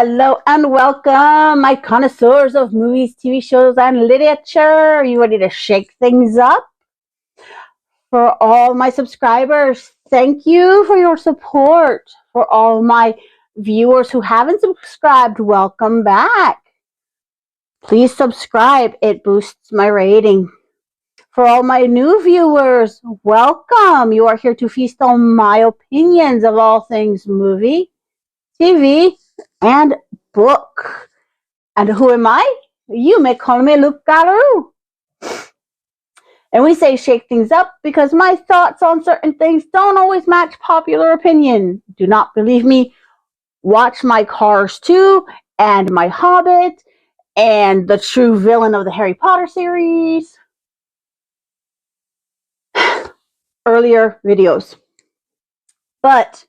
Hello and welcome, my connoisseurs of movies, TV shows, and literature. Are you ready to shake things up? For all my subscribers, thank you for your support. For all my viewers who haven't subscribed, welcome back. Please subscribe, it boosts my rating. For all my new viewers, welcome. You are here to feast on my opinions of all things movie, TV, and book. And who am I? You may call me Luke Gallaroo. And we say shake things up because my thoughts on certain things don't always match popular opinion. Do not believe me? Watch my Cars 2 and my Hobbit and the true villain of the Harry Potter series. Earlier videos. But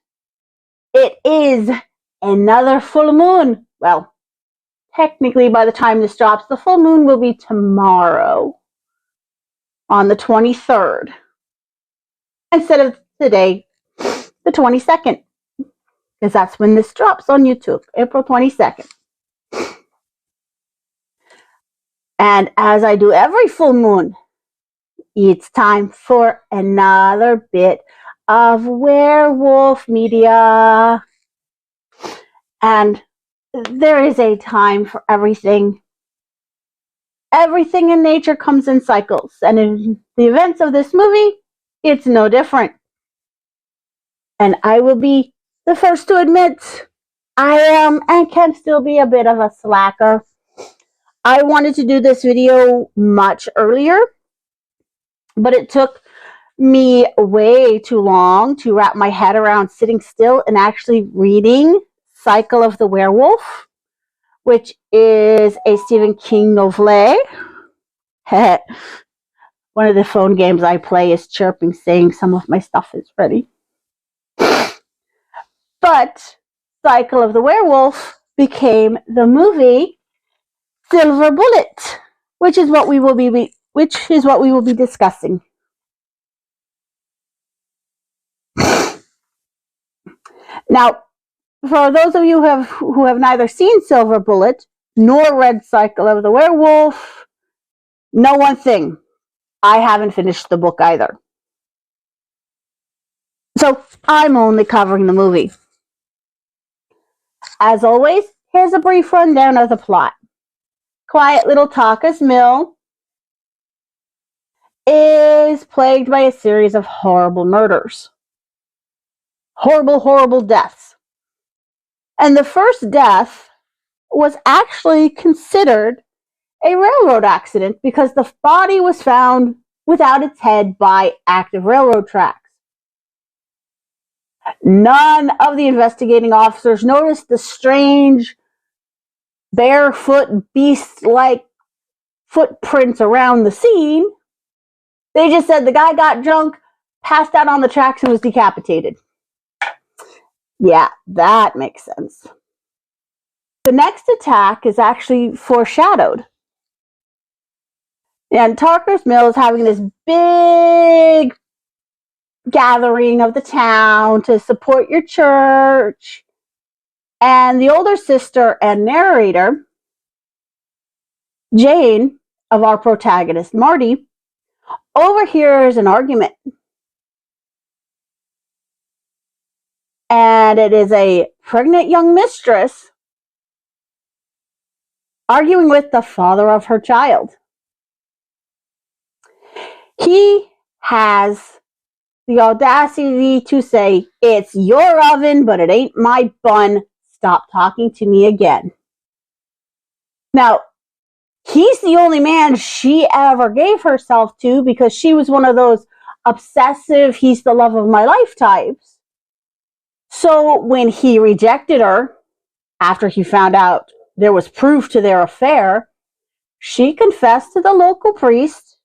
it is another full moon. Well, technically, by the time this drops, the full moon will be tomorrow on the 23rd instead of today, the 22nd, because that's when this drops on YouTube, April 22nd. And as I do every full moon, it's time for another bit of Werewolf Media. And there is a time for everything. Everything in nature comes in cycles, and in the events of this movie, it's no different. And I will be the first to admit I am and can still be a bit of a slacker. I wanted to do this video much earlier, but it took me way too long to wrap my head around sitting still and actually reading Cycle of the Werewolf, which is a Stephen King novel. One of the phone games I play is chirping, saying some of my stuff is ready. But Cycle of the Werewolf became the movie Silver Bullet, which is what we will be discussing. Now, for those of you who have neither seen Silver Bullet nor read Cycle of the Werewolf, know one thing: I haven't finished the book either. So I'm only covering the movie. As always, here's a brief rundown of the plot. Quiet little Taka's Mill is plagued by a series of horrible murders. Horrible, horrible deaths. And the first death was actually considered a railroad accident because the body was found without its head by active railroad tracks. None of the investigating officers noticed the strange, barefoot, beast-like footprints around the scene. They just said the guy got drunk, passed out on the tracks, and was decapitated. Yeah, that makes sense. The next attack is actually foreshadowed. And Tarker's Mill is having this big gathering of the town to support your church. And the older sister and narrator, Jane, of our protagonist, Marty, overhears an argument. And it is a pregnant young mistress arguing with the father of her child. He has the audacity to say, "It's your oven, but it ain't my bun. Stop talking to me again." Now, he's the only man she ever gave herself to because she was one of those obsessive, he's the love of my life types. So when he rejected her, after he found out there was proof to their affair, she confessed to the local priest.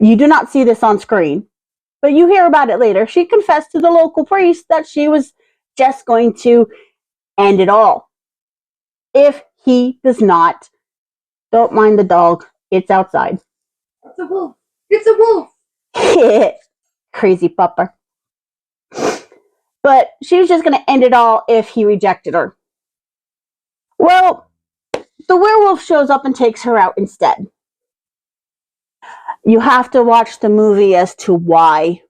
You do not see this on screen, but you hear about it later. She confessed to the local priest that she was just going to end it all. If he does not, don't mind the dog, it's outside. It's a wolf. It's a wolf. Crazy pupper. But she was just going to end it all if he rejected her. Well, the werewolf shows up and takes her out instead. You have to watch the movie as to why.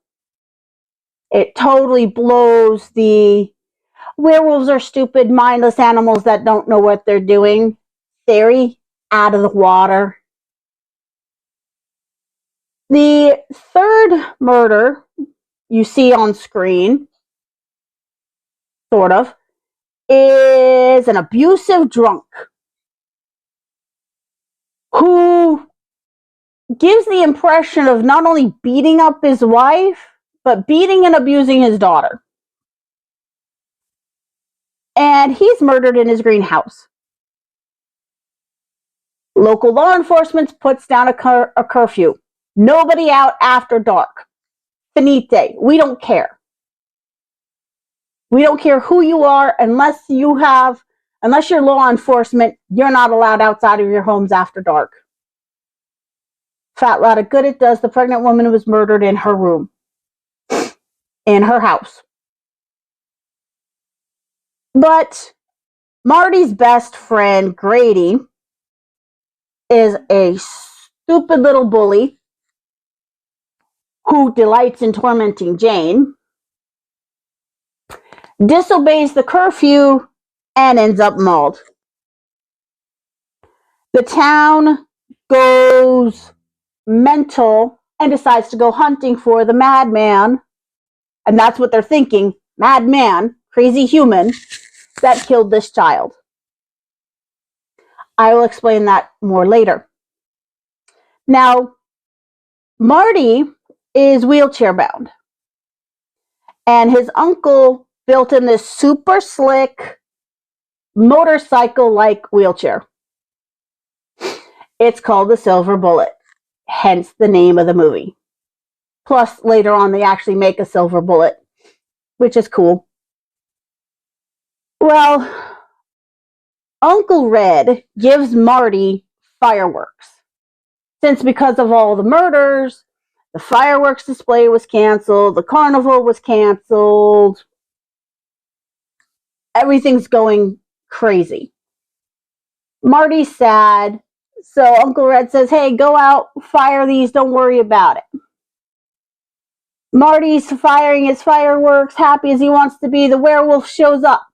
It totally blows the werewolves are stupid, mindless animals that don't know what they're doing theory out of the water. The third murder you see on screen, sort of, is an abusive drunk who gives the impression of not only beating up his wife, but beating and abusing his daughter. And he's murdered in his greenhouse. Local law enforcement puts down a curfew. Nobody out after dark. Finite. We don't care. We don't care who you are unless you're law enforcement, you're not allowed outside of your homes after dark. Fat lot of good it does. The pregnant woman was murdered in her room. In her house. But Marty's best friend, Grady, is a stupid little bully who delights in tormenting Jane, disobeys the curfew, and ends up mauled. The town goes mental and decides to go hunting for the madman, and that's what they're thinking, madman, crazy human, that killed this child. I will explain that more later. Now, Marty is wheelchair bound, and his uncle built him this super slick motorcycle-like wheelchair. It's called the Silver Bullet, hence the name of the movie. Plus, later on, they actually make a silver bullet, which is cool. Well, Uncle Red gives Marty fireworks. Since because of all the murders, the fireworks display was canceled, the carnival was canceled, everything's going crazy. Marty's sad, so Uncle Red says, hey, go out, fire these, don't worry about it. Marty's firing his fireworks, happy as he wants to be. The werewolf shows up.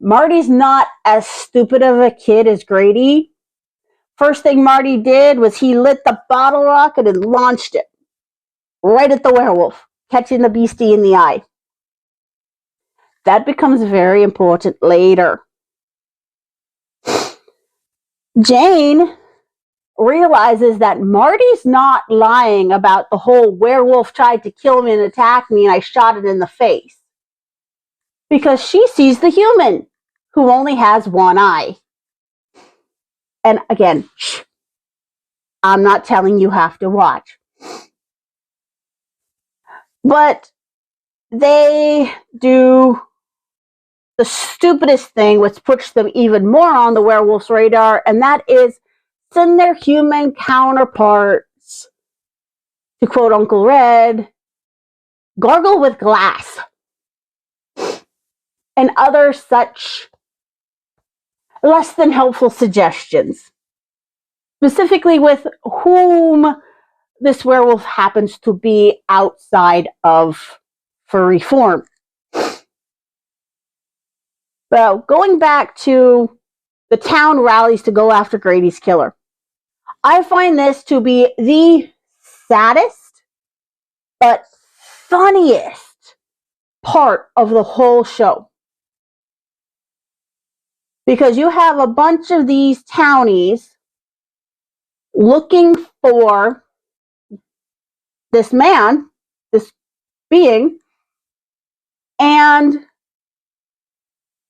Marty's not as stupid of a kid as Grady. First thing Marty did was he lit the bottle rocket and launched it right at the werewolf, catching the beastie in the eye. That becomes very important later. Jane realizes that Marty's not lying about the whole werewolf tried to kill me and attack me and I shot it in the face. Because she sees the human who only has one eye. And again, I'm not telling you have to watch. But they do the stupidest thing, which puts them even more on the werewolf's radar, and that is send their human counterparts, to quote Uncle Red, gargle with glass and other such less than helpful suggestions, specifically with whom this werewolf happens to be outside of furry form. Well, going back to the town rallies to go after Grady's killer. I find this to be the saddest but funniest part of the whole show. Because you have a bunch of these townies looking for this man, this being, and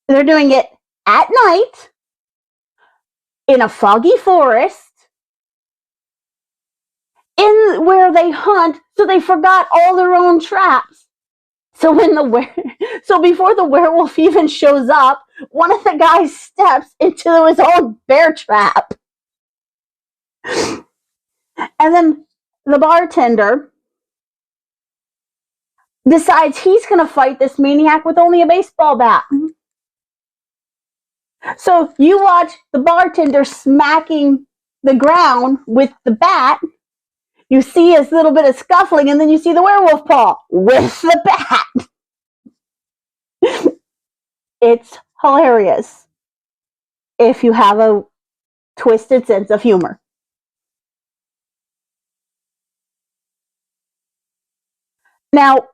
they're doing it at night in a foggy forest in where they hunt, so they forgot all their own traps. So before the werewolf even shows up, one of the guys steps into his own bear trap. And then the bartender decides he's going to fight this maniac with only a baseball bat. So you watch the bartender smacking the ground with the bat. You see a little bit of scuffling, and then you see the werewolf paw with the bat. It's hilarious if you have a twisted sense of humor. Now,